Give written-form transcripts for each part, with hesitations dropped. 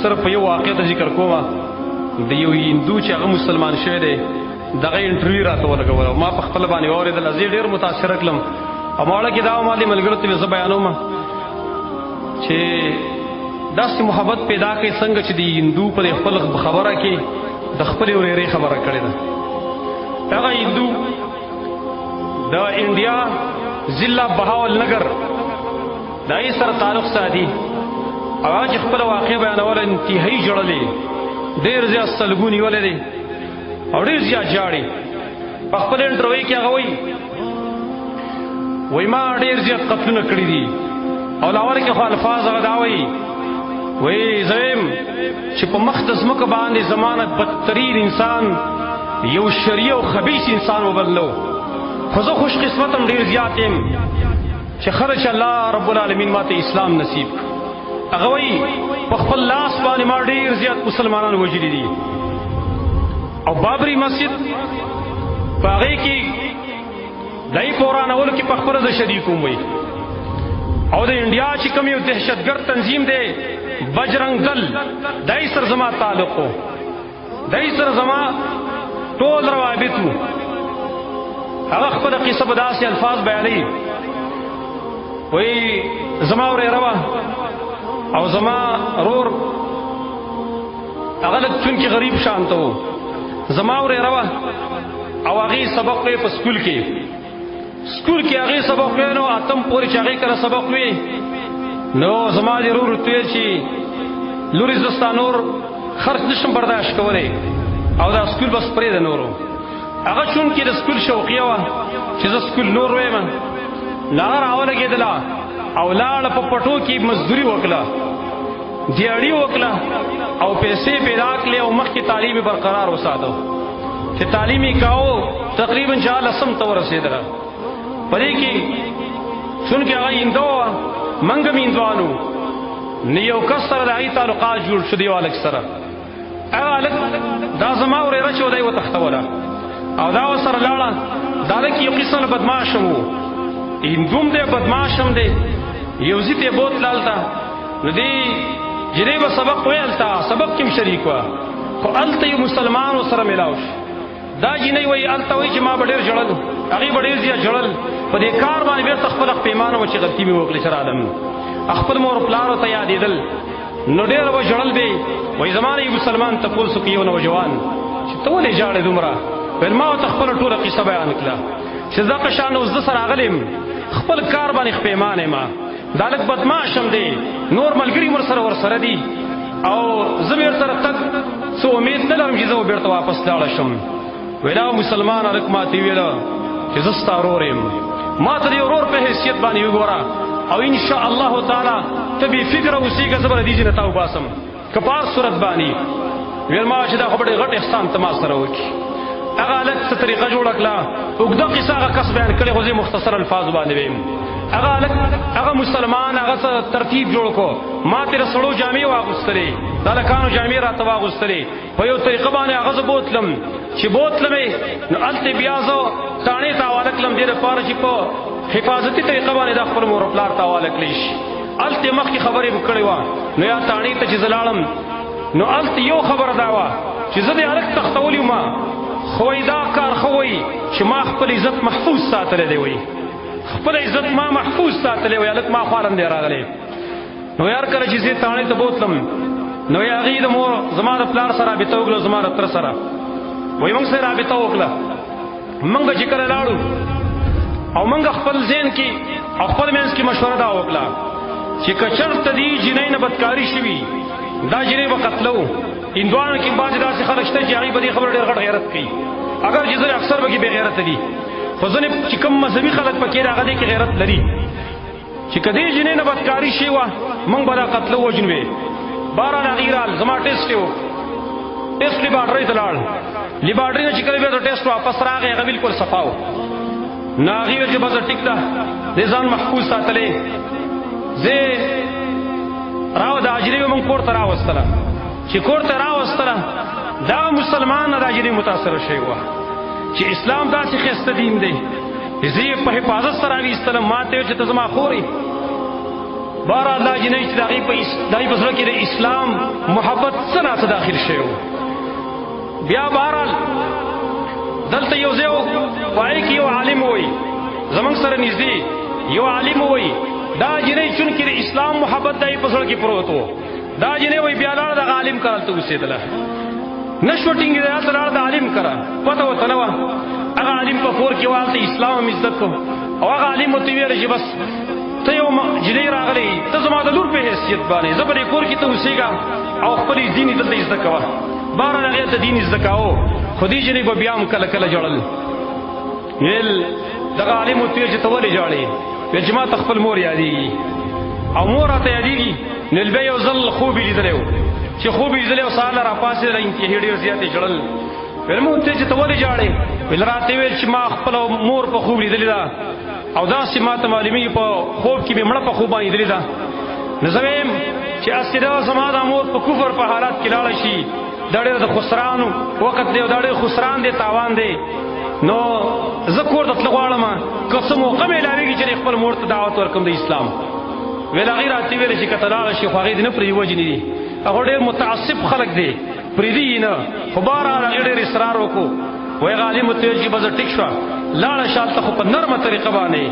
صرف په یو واقعه ته ذکر کوم د یو هندو چې هغه مسلمان شوی دی دغه انټرویو راته ولګوله ما په خپل باندې واورېدل زه ډېر متاثره کړم او ماړه کې دا ما دې ملګرو ته زه بیانوم چې داسې محبت پیدا کوي څنګه چې د هندو پر خپل خبره کې د خپلې ورېرې خبره کړې ده هغه هندو د انډیا ضلع بهاولنګر دای سره تعلق ساتي او هغه خپل واقع بیانوله انتهایی جوړلې ډېر زیات سلګونی ولې او ډېر زیات جاړي په خپل انټرویو کې هغه وایي ما ډېر زیات قتلونه کړي دي او لاور کې خو الفاظ هغه دا وایي زم چې په مخ د ځمکه باندې زمانه بدترین انسان یو شریع او خبیث انسان وبللو خو زه خوش قسمتم ډېر زیات یم چې خرج الله رب العالمین ماته اسلام نصیب هغه وایي په خپل لاس باندې ما ډېر زیات مسلمانان وژلي دي او بابری مسجد په هغې کې دای په ورانولو کې په خپله زه شریک وم وایي او د انډیا چې کوم یو دهشتګرد تنظیم دی بجرنګ دل دای سره زما تعلق و دای سره زما ټول روابط وو هغه خپله قصه په داسې الفاظ بیانوي وایي زما ورېره وه او زما رور هغه لږ چونکې غریب شانته و زما ورېره وه او هغې سبق وی په سکول کې هغې سبق وی نو اتم پورې چې هغې کله سبق وی نو زما دې رور ورته ویل چې لورې زه ستا نور خرڅ نشم برداشت کولی او دا سکول بس پرېږده نورو هغه چونکې د سکول شوقیه وه چې زه سکول نور ویم نو هغه راولګېدله او لاړه په پټو کې مزدوري وکړه دیاړي وکړه او پیسې پیدا کړې او مخکې تعلیم برقرار وساتو چې تعلیم یې کاوه تقریبا 40 ته ورسېدله په دې کې چونکې هغه هندو وه موږ هم هندوانو نو یو کس سره د هغې تعلقات جوړ شو د یو هلک سره هغه هلک دا زما ورېره چې و دی وتښتوله او دا ورسره لاړه دا هلک یو قسم بدماشم و هندوم دی بدماشم دی یو ځي ته یې بوتله هلته نو دې جنۍ به سبق وی هلته سبق کې هم شریک وه خو هلته یو مسلمان ورسره میلاو شو دا جنۍ وایي هلته وایي چې ما به ډېر ژړل هغې به ډېر زیات ژړل په دې کار باندې بېرته خپله پیمانه وه چې غلطي مې وکړې چې رالم خپل مور پلارو ته یادېدل نو ډېره به ژړل به وایي زما نه یو مسلمان تپوس وکړي یو نوجوان چې ته ولې ژاړې دومره ویل ما ورته خپله ټوله قصه بیان کړه چې دغه شان اوس زه سره راغلی یم خپل کار باندې پېمانه یم دا لږ بدماشم دی نور ملګري ورسره دي او زه به ورسره تګ څه امید نه لرم چې زه به بېرته واپس لاړه شم ویل هغه مسلمان هلک ما ته ویله چې زه ستا ورور یم ما ته د یو ورور په حیثیت باندې وګوره او انشاء الله تعالی ته بې فکره اوسېږه زه به له دې ځای نه تا وباسم که په هر صورت باندې ویل ما چې دا خو به ډېر غټ احسان ته ما سره وکړي هغه هلک څه طریقه جوړه کړه اوږده قصه هغه کس بیان کړې خو زه مختصر الفاظو باندې ویم هغه هلک هغه مسلمان هغه څه ترتیب جوړ کړو ما ترې سړو جامې واغوستلې د هلکانو جامې راته واغوستلې په یو طریقه باندې هغه زه بوتلم چې بوتلم یې نو هلته بیا زه تاڼې ته حواله کړم دې لپاره چې په حفاظتي طریقه باندې دا خپل مور پلار ته حواله کړی شي هلته مخکې خبرې مو کړې وه نو یا تاڼې ته چې زه لاړم نو هلته یو خبره دا وه چې زه دې هلک تښتولی وم خو دا کار ښه وایي چې ما خپل عزت محفوظ ساتلی دی وایي خپل عزت ما محفوظ ساتلی وایي هلک ما خوارم دی راغلی نو یار کله چې زه تاڼې ته بوتلم نو یې هغې د مور زما د پلار سره رابطه وکړه زما د تره سره وایي موږ سره رابطه وکړه موږ چې کله لاړو او موږ خپل ذهن کې او خپل منځ کې مشوره دا وکړه چې که چېرته دې جنۍ نه بدکاري شوي دا جنۍ به قتلو هندوانو کې بعضې داسې خلک شته چې هغوی به دې خبره ډېر غټ غیرت کوي اگر چې ځینې اکثر پکې بې غیرته دي خو ځینې چې کوم مذهبي خلک پکې دي هغه دې کې غیرت لري چې که دې جنۍ نه بدکاري شوې وه موږ به دا قتلو وژنوې بهرحال هغې رال زما ټیسټ یې و ټیسټ لیبارټرۍ ته لاړ لیبارټرۍ نه چې کله بېرته ټیسټ واپس راغی هغه بلکل صفا و نو هغې ویل چې بس ټیک ده دې ځان محفوظ ساتلی زه د حاجرې موږ کور ته راوستله چې کور ته راوستله دا مسلمان د حاجرې متاثره شوی وه چې اسلام داسې ښایسته دین دی زه یې په حفاظت سره راویستلم ما ته ویل چې ته زما خور یې بارا الله جنې چې دای په سره کې د اسلام محبت سره داخل شوی بیا بهرحال دلته یو ځای وایي کې یو عالم وایي زمونږ سره نږدې یو عالم وایي دا جنې چونکې د اسلام محبت دای په سره کې پروت و دا جنې وایي بیا لاړه د عالم کرل ته اوسېدله نشو ټینګې دا لاړه د عالم کرا پته وته نه وه هغه عالم په کور کې والته اسلام هم عزت کو او هغه عالم ورته ویل چې بس ته یو جنۍ راغلی ته زما د لور په حیثیت باندې زه به دې کور کې ته اوسېږه او خپل دین یې دلته زده کوه بهرحال هغې ته دین زده کاوه خو دې جنۍ به بیا هم کله کله ژړل ویل دغه عالم ورته ویل چې ته ولې ژاړې ویل چې ما ته خپل مور یادېږي او مور راته یادېږي نو بیا یو ځل خوب یې لیدلی و چې خوب یې لیدلی و سهار له راپاڅېدله انتهایي ډېر زیات یې ژړل ویل مو ورته چې ته ولې ژاړې ویل راته ویل چې ما خپله مور په خوب لیدلې ده او داسې ما ته معلومېږي په خوب کې مې مړه په خوب باندې لیدلې ده نو زه ویم چې هسې دا زما دا مور په کفر په حالات کې لاړه شي دا ډېر د خسران وخت دی او دا ډېر خسران دی تاوان دی نو زه کور ته تله غواړم که څه موقع میلاوېږي چې خپل مور ته دعوت ورکړم د اسلام ویل هغې راته ویلې چې که ته لاړه شي خو هغې دې نه پرېږدي وجنې دي هغه ډېر متعصب خلک دی پرېږدي یې نه خو بهرحال هغې ډېر اصرار وکړو وایي هغه عالم ورته ویل چې بس ټیک شوه لاړه شه هلته خو په نرمه طریقه باندې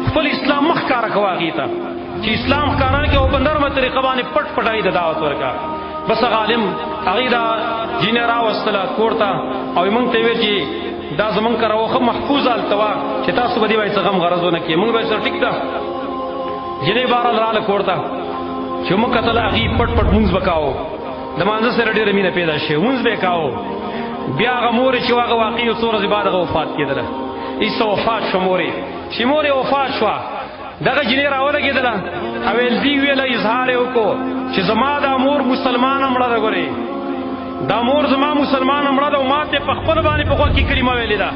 خپل اسلام مخ ښکاره کوه هغې ته چې اسلام ښکاره نه کړي او په نرمه طریقه باندې پټ پټایي د دعوت ورکړه بس هغه عالم هغې دا جینۍ راوستله کور ته او موږ ته یې ویل چې دا زمونږ کره وښه محفوظ هلته وه چې تاسو به دې وایي څه غم غرض ونه کړي موږ به سره ټیک ده جینۍ بهرحال راله کور ته چې موږ کتل هغې پټ پټ مونځ به کاوه د مانځه سره ډېره مینه پیدا شوې مونځ به یې کاوه بیا هغه مورې چې هغه واقعي یو څو ورځې بعد هغه وفات کېدله ایسته وفات شوه مورې چې مورې وفات شوه دغه جینۍ راولګېدله او ویل دې ویله اظهار یې وکړو چې زما دا مور مسلمانه مړه ده ګورې دا مور زما مسلمانه مړه ده او ما ته په خپل باندې په غوږ کې کلمه ویلې ده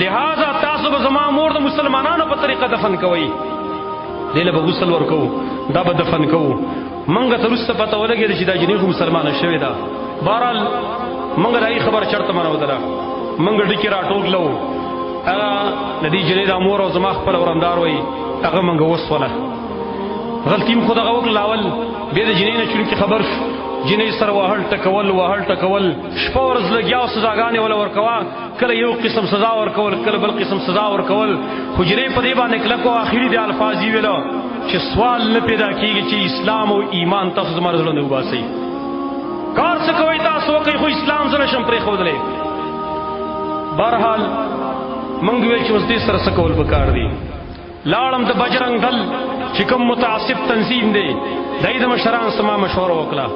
لہذا تاسو به زما مور د مسلمانانو په طریقه دفن کوئ دې له به غسل ورکوو دا به دفن کوو موږ ته وروسته پته ولګېده چې دا جینۍ خو مسلمانه شوې ده بهرحال موږ د هغې خبره چرته منودله موږ ډکې راټوکلو هغه د دې جینۍ دا مور او زما خپله ورندار وایي هغه موږ وسوله غلطي م خو دغه وکړله اول بیا د جینۍ نه چونکې خبر شو جینۍ سره وهل ټکول شپه ورځ لګیا او سزاګانې وله ورکوه کله یو قسم سزا ورکول کله بل قسم سزا ورکول خو جینۍ په دې باندې کلک و آخري د الفاظ یې ویله چې سوال نه پیدا کېږي چې اسلام او ایمان تاسو زما د زړه نه وباسئ کار څه کوئ تاسو وکئ خو اسلام زه نشم پرېښودلی بهرحال موږ ویل چې اوس دې سره څه کول پکار دي لاړم د بجرنګ دل چې کوم متعصب تنظیم دی دای د مشرانو سره ما مشوره وکړه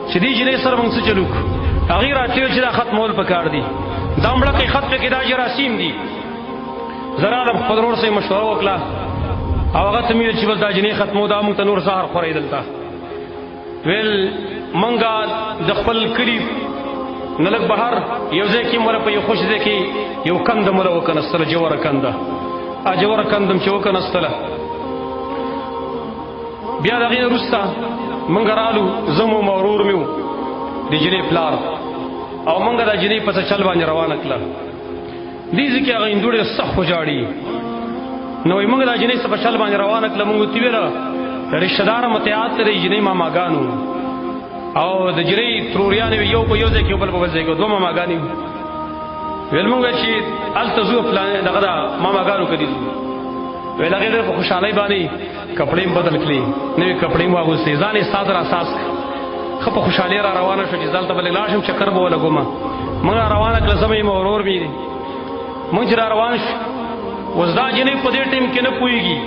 چې دې جینۍ سره موږ څه چلو کړو هغې راته ویل چې دا ختمول پکار دي دا مړکۍ خط پکې دا جراثیم دي زه رالم خپل ورور سره یې مشوره وکړه او هغه ته مې ویل چې بس دا جینۍ ختمو دا موږ ته نور زهر خورئ دلته ویل منګه د خپل کلي نه لږ بهر یو ځای کې موږ په یو خوش ځای کې یو کنده موږ وکنستله جوړه کنده جوړه کندم چې وکنستله بیا د هغې نه وروسته موږ رالو زه مو ورور مې و د جینۍ پلار او موږ دا جینۍ په څه چل باندې روانه کړه دې ځای کې هغه هندو ډېر سخت وژاړي نو وایي موږ دا جینۍ څه په چل باندې روانه کړه موږ ورته ویله رشته داره متعهد ته د جینۍ ماماګانو او د جینۍ تروریانې وې یو په یو ځای کې بل په بل ځای کې دوه ماماګانې ویل موږ چې هلته ځو دغه د ماماګانو کلي ځو ویل هغې ډېر په خوشحالۍ باندې کپړې م بدل کړې نوې کپړې م واغوستې ځان یې ستا سره اساس ښه په خوشحالۍ را روانه شوه چې زه هلته بلې لاړ شم چکر به ولګومه موږ را روانه کړه زه مې یم ورور مې دی موږ چې را روان شو اوس دا جینۍ په دې ټایم کې نه پوهېږي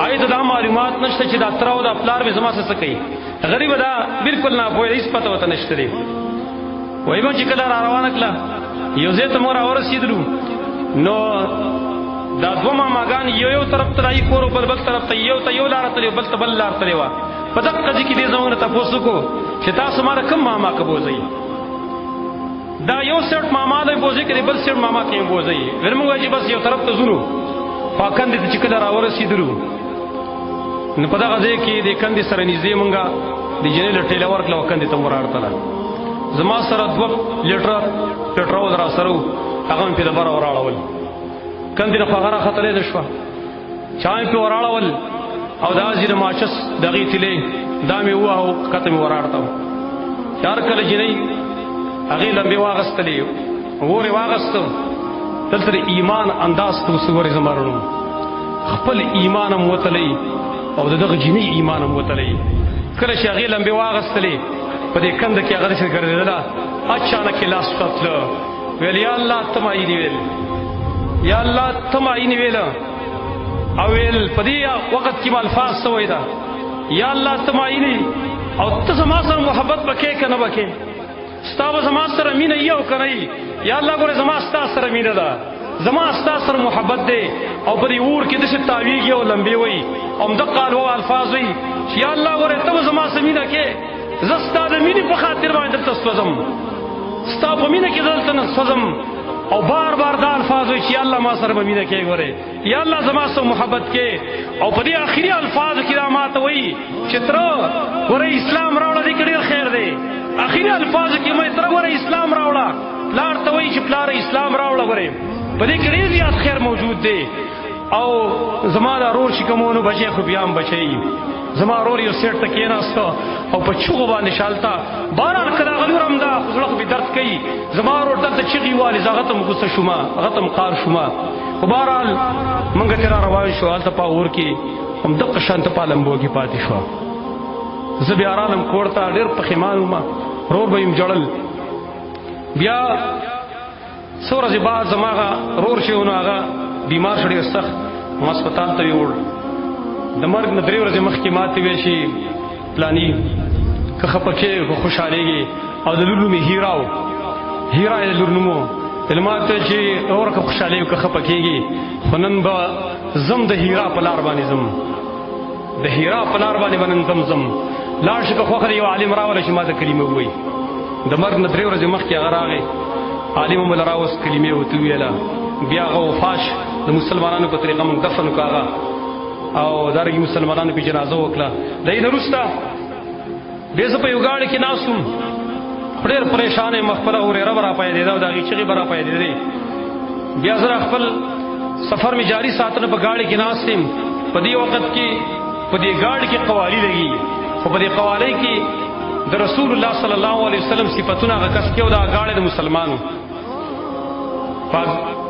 هغې ته دا معلومات نشته چې دا تره او دا پلار مې زما څه کوي غریبه دا بلکل ناپوهه هېڅ پته ورته نشته دی وایي موږ چې کله را روانه کړه یو ځای ته موږ راورسېدلو نو دا دوه ماماګان یو طرف ته رایي کور بل بل طرف ته یو ته یو لاره تلې بل ته بل لار تلې وه په دقه ځای کې دې زموږ نه تپوس وکړو چې تاسو ما کوم ماما که بوځئ دا یو سیټ ماما دی بوځئ که بل سیټ ماما کې یې بوځئ ویل موږ چې بس یو طرف ته ځونو خوا کندې ته چې کله راورسېدلو نو په دغه ځای کې د کندې سره نږدې موږ د جینۍ له ټېله ورکړله او کندې ته مو راړتله زما سره 2 لیټره پټرول را سره و هغه مې پرې د بره وراړول کندې نه خو هغه راختلی نه شوه چا مې پرې وراړول او دا زیر ماچس دغې تلې دا مې وواهه کته مې وراړته هر کله جنۍ هغې لمبې واغستلې اور یې واغسته دلته د ایمان انداز ته وسورې زمرنو خپل ایمان هم وتلی او د دغه جنۍ ایمان هم وتلی کله چې هغې لمبې واغستلې په دې کنده کې هغه داسې ګرځېدله اچانک یې لاس تتله ویل یا الله ته معینې ویل یا الله ته معینې ویله او ویل په دې وخت کې به الفاظ څه وایي ده یا الله ته معینې او ته زما سره محبت به کوې که نه به کوې ستا به زما سره مینه یي او که نه یي یا الله ګوره زما ستا سره مینه ده زما ستا سره محبت دی او په دې اور کې داسې تاویږي او لمبې وایي او همدغه الفاظ وایي چې یا الله ګوره ته به زما سره مینه کوې زه ستا د مینې په خاطر باندې دلته سوځم ستا په مینه کې دلته نه سوځم او بار بار دا الفاظ وایي چې یا الله ما سره به مینه کوې ګورې یا الله زما سره محبت کوې او په دې آخري الفاظو کې دا ما ته وایي چې تره ګوره اسلام راوړه دې کې ډېر خیر دی آخري الفاظو کې مې تره ګوره اسلام راوړه پلار ته وایي چې پلاره اسلام راوړه ګورې په دې کې ډېر زیات خیر موجود دی او زما دا رور چې کومونو بچی خو بیا هم بچی زما رور یو سیټ ته کېناسته او په چغو باندې شالته باران که دا غلور هم ده خو زړه خو مې درد کوي زما رور دلته چغې والي زه هغه ته م غوسه شومه هغه ته م قار شومه خو بهرحال موږ ترې را روان شو هلته په اور کې همدغه شانته په لمبو کې پاتې شوه زه بیا رالم کور ته ډېر پښیمان وم رور به یم جړل بیا څو ورځې بعد زما هغه رور چې و نو هغه بیمار شو ډېر سخت ما هسپتال ته یوړ د مرګ نه 3 ورځې مخکې ماته ویل شي پلاني که خفه کېږې که خوشحالېږې او د لور نوم یې هیرا و هیرا یې د لور نوم و ویل ما ته چې اوره که خوشحالېږې که خفه کېږې خو نن به ځم د هیرا په لار باندې ځم د هیرا په لار باندې به نن ځم لاړ شي که خوښه د یو عالم راوله چې ما ته کلمه ووایي د مرګ نه 3 ورځې مخکې هغه راغی عالم مو له راوست کلمې ورته وویله بیا هغه وفات د مسلمانانو په طریقه موږ دفن کړو هغه او دارنګې مسلمانانو پې جنازه وکړه د دې نه وروسته بیا زه په یو ګاډي کې ناست وم ډېر پریشان یم خپله هورېره به را پیدېده او د هغې چغې به را پیدېدې بیا زه خپل سفر مې جاري ساتنه په ګاډي کې ناست یم په دې وخت کې په دې ګاډي کې قوالي لګېږي خو په دې قوالۍ کې د رسول الله صلی الله علیه وسلم صفتونه هغه کس کې او دا ګاډی د مسلمانو په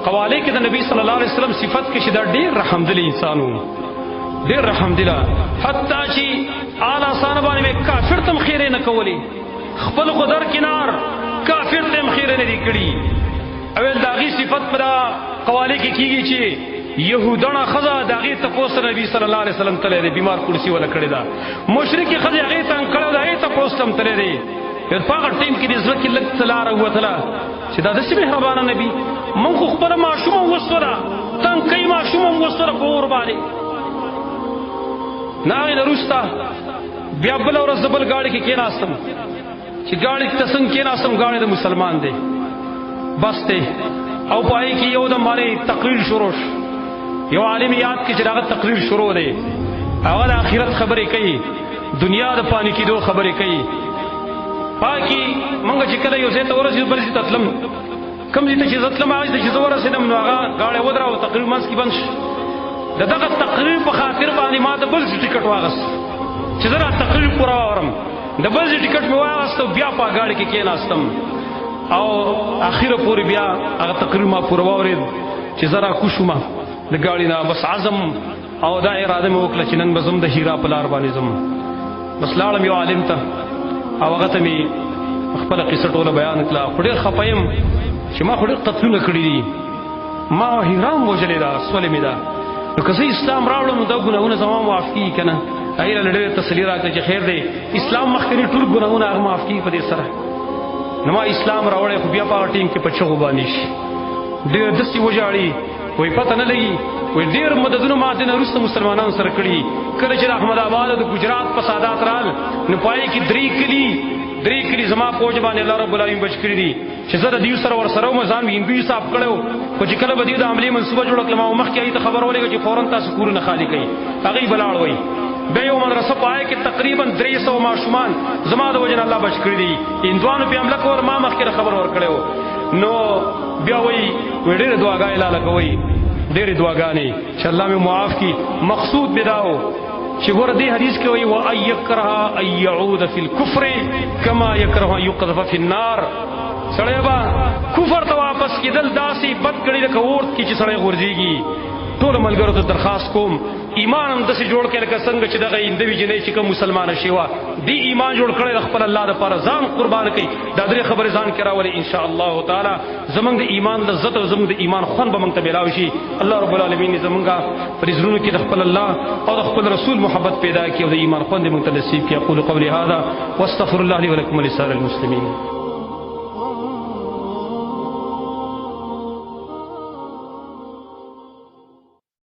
قوالۍ کې د نبی صلی الله علیه وسلم صفت کې چې دا ډېر رحمدل انسان و ډېر رحمدله حتی چې اعلی سانه باندې مې کافر ته هم خیرې نه کولې خپل خو در کنار کافر ته هم خیرې نه دي کړي اول د هغې صفت په دا قوالۍ کې کېږي چې یهودانه ښځه د هغې تپوس نبي صلی الله علیه وسلم تللی دی بیمار کرسي وله کړې ده مشرکې ښځې هغې ته هم کړی د هغې تپوس ته هم تللی دی په هغه ټایم کې د زړه کې لږ څه لاره ووتله چې دا داسې مهربانه نبي موږ خو خپله ماشومه هم وسوله تنکۍ ماشومه هم وسوله په اور باندې نه هغې نه وروسته بیا بله ورځ زه بل ګاډي کې کېناستم چې ګاډي ته څنګه کېناستم ګاډی د مسلمان دی بس دی او په هغې کې یو دم باندې تقریر شروع شو یو عالم یاد کې چې هغه تقریر شروع دی هغه د آخرت خبرې کوي دنیا د پانی کېدو خبرې کوي پاکي موږ چې کله یو ځای ته ورسېدو بل ځای ته تلم کوم ځای ته چې زه تلم هغه ځای ته چې زه ورسېدم نو هغه ګاډی ودراو تقریر منځ کې بند شو د دغه تقریر په خاطر باندې ما د بل ځای ټکټ واغست چې زه دا تقریر پوره واورم د بل ځای ټکټ مې واغست او بیا په ګاډي کې کېناستم او اخره پورې بیا هغه تقریر ما پوره واورېد چې زه راکوز شوم د ګاډي نه بس عزم او دا اراده مې وکړه چې نن به زم د هیرا په لار باندې ځم بس لاړم یو عالم ته او هغه ته مې خپله قصه ټوله بیان کړه خو ډېر خفه یم چې ما خو ډېر قتلونه کړي دي ما هیرا هم وژلې ده سولې مې ده نو که زه اسلام راوړم نو دا ګناهونه زما معاف کېږي که نه هغې له ډېر تسلي راکړه چې خیر دی اسلام مخکې ټول ګناهونه هغه معاف کېږي په دې سره نو ما اسلام راوړی خو بیا په هغه ټیم کې په چغو باندې شي ډېر داسې وژاړي وایي پته نه لګي وایي ډېر مددونه ما دې نه وروسته مسلمانانو سره کړي کله چې د احمد آباد او د ګجرات فسادات رال نو په هغې کې 3 کلي زما فوج باندې الله رب العالمین بچ کړي دي چې زه د دیو سره ورسره وم ځان مې هندو حساب کړی و خو چې کله به دیو د حملې منصوبه جوړه کړه ما مخکې هغې ته خبر ولېږه چې فورا تاسو کورونه خالي کوئ هغې به لاړ وایي بیا یو مدرسه په هغې کې تقریبا 300 ماشومان زما د وجې نه الله بچ کړي دي هندوانو پې حمله کول ما مخکې خبر ورکړی و نو بیا وایي ډېرې دعاګانې لاله کوئ ډېرې دعاګانې چې الله مې معاف کړي مقصود مې دا و چې ګور دې حدیث کې وایي وا ايکره ان يعود فی الكفر کما یکره ان يقذف فی النار. سړی با کفر ته واپس کېدل داسې بد کړي لکه اور کې چې سړی غورځيږي. ټول ملګرو ته درخواست کوم ایمان هم داسې جوړ کړي لکه څنګه چې دغه اندوي جنۍ چې کوم مسلمانه شي وا دی ایمان جوړ کړي خپل الله لپاره ځان قربان کړي. دا درې خبرې ځان کې راولي ان شاء الله تعالی زمونږ د ایمان لذت او زمونږ د ایمان خوند به موږ ته ملاوي شي. الله رب العالمین زمونږ پر زړونو کې د خپل الله او د خپل رسول محبت پیدا کړي او د ایمان خوند موږ ته نصیب کړي. اقول قولي هذا واستغفر الله لي ولكم ولسائر المسلمين.